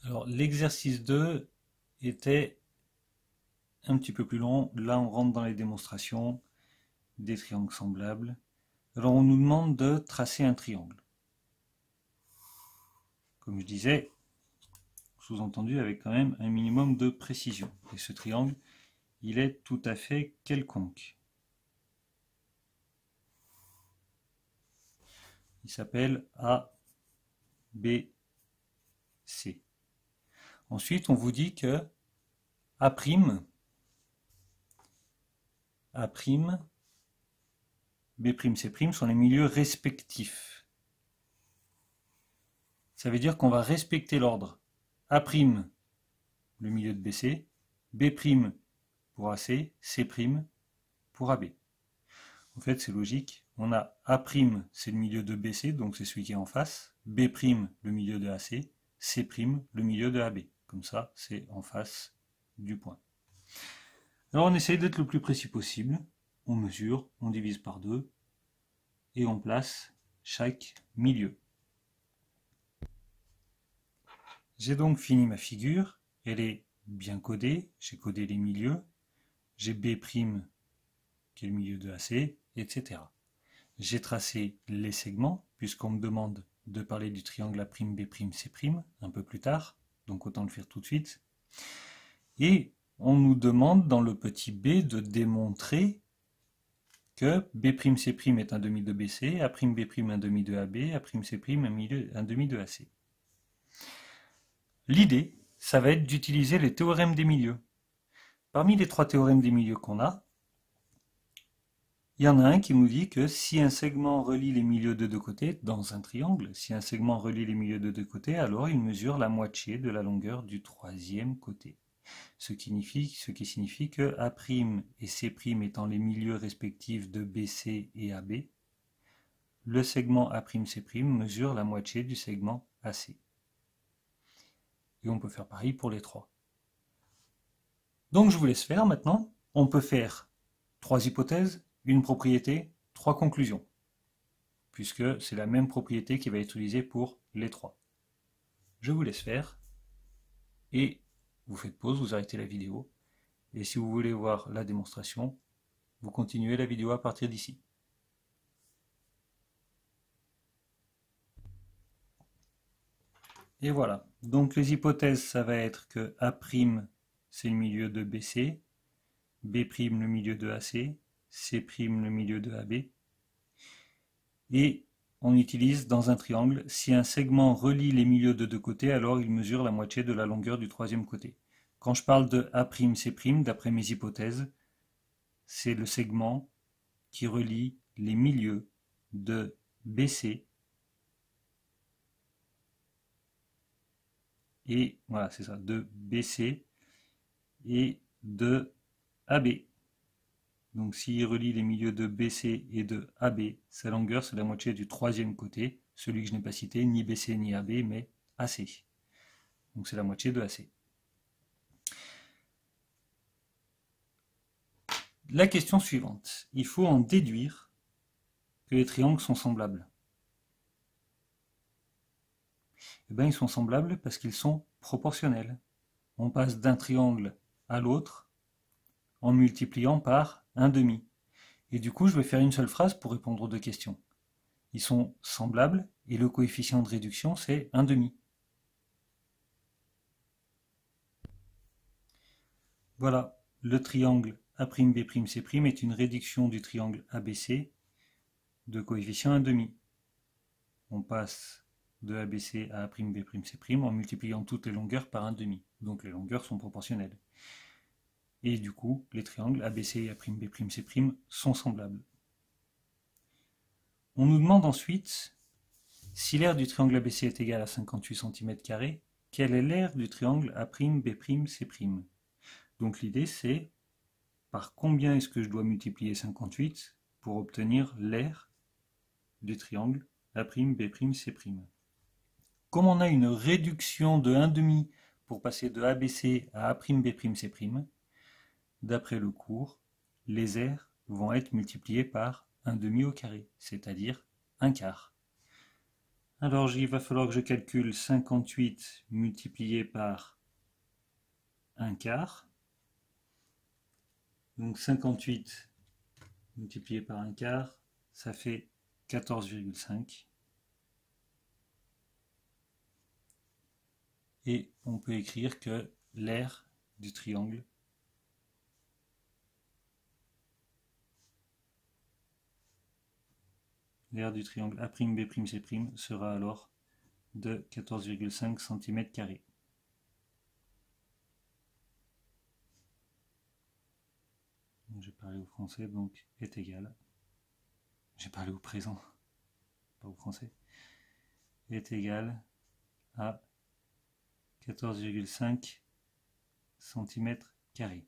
Alors, l'exercice 2 était un petit peu plus long. Là, on rentre dans les démonstrations des triangles semblables. Alors, on nous demande de tracer un triangle. Comme je disais, sous-entendu avec quand même un minimum de précision. Et ce triangle, il est tout à fait quelconque. Il s'appelle ABC. Ensuite, on vous dit que A', B', C' sont les milieux respectifs. Ça veut dire qu'on va respecter l'ordre. A', le milieu de BC, B' pour AC, C' pour AB. En fait, c'est logique. On a A', c'est le milieu de BC, donc c'est celui qui est en face. B', le milieu de AC. C', le milieu de AB. Comme ça, c'est en face du point. Alors on essaye d'être le plus précis possible. On mesure, on divise par 2 et on place chaque milieu. J'ai donc fini ma figure. Elle est bien codée. J'ai codé les milieux. J'ai B' qui est le milieu de AC, etc. J'ai tracé les segments, puisqu'on me demande de parler du triangle A', B', C' un peu plus tard, donc autant le faire tout de suite. Et on nous demande dans le petit b de démontrer que B', C' est un demi de BC, A', B' un demi de AB, A', C' un demi de AC. L'idée, ça va être d'utiliser les théorèmes des milieux. Parmi les 3 théorèmes des milieux qu'on a, il y en a un qui nous dit que si un segment relie les milieux de 2 côtés, dans un triangle, si un segment relie les milieux de 2 côtés, alors il mesure la moitié de la longueur du 3e côté. Ce qui signifie que A' et C' étant les milieux respectifs de BC et AB, le segment A'C' mesure la moitié du segment AC. Et on peut faire pareil pour les 3. Donc je vous laisse faire maintenant. On peut faire 3 hypothèses, une propriété, 3 conclusions, puisque c'est la même propriété qui va être utilisée pour les 3. Je vous laisse faire, et vous faites pause, vous arrêtez la vidéo, et si vous voulez voir la démonstration, vous continuez la vidéo à partir d'ici. Et voilà, donc les hypothèses, ça va être que A' c'est le milieu de BC, B' le milieu de AC, C' le milieu de AB, et on utilise dans un triangle, si un segment relie les milieux de 2 côtés, alors il mesure la moitié de la longueur du 3e côté. Quand je parle de A'C', d'après mes hypothèses, c'est le segment qui relie les milieux de BC et voilà, c'est ça, de BC et de AB. Donc s'il relie les milieux de BC et de AB, sa longueur c'est la moitié du 3e côté, celui que je n'ai pas cité, ni BC ni AB, mais AC. Donc c'est la moitié de AC. La question suivante, il faut en déduire que les triangles sont semblables. Eh bien, ils sont semblables parce qu'ils sont proportionnels. On passe d'un triangle à l'autre en multipliant par un demi. Et du coup, je vais faire une seule phrase pour répondre aux 2 questions. Ils sont semblables et le coefficient de réduction, c'est un demi. Voilà, le triangle A'B', C' est une réduction du triangle ABC de coefficient 1,5. On passe de ABC à A'B', C' en multipliant toutes les longueurs par 1,5. Donc les longueurs sont proportionnelles. Et du coup, les triangles ABC et A'B', C' sont semblables. On nous demande ensuite, si l'aire du triangle ABC est égale à 58 cm², quelle est l'aire du triangle A'B', C'? Donc l'idée c'est, par combien est-ce que je dois multiplier 58 pour obtenir l'aire du triangle A'B', C'? Comme on a une réduction de 1,5 pour passer de ABC à A'B', C', d'après le cours, les aires vont être multipliées par 1,5 au carré, c'est-à-dire 1 quart. Alors il va falloir que je calcule 58 multiplié par 1 quart. Donc 58 multiplié par 1 quart, ça fait 14,5. Et on peut écrire que l'aire du triangle A'B'C' sera alors de 14,5 cm². J'ai parlé au français, donc est égal. J'ai parlé au présent, pas au français. Est égal à 14,5 cm².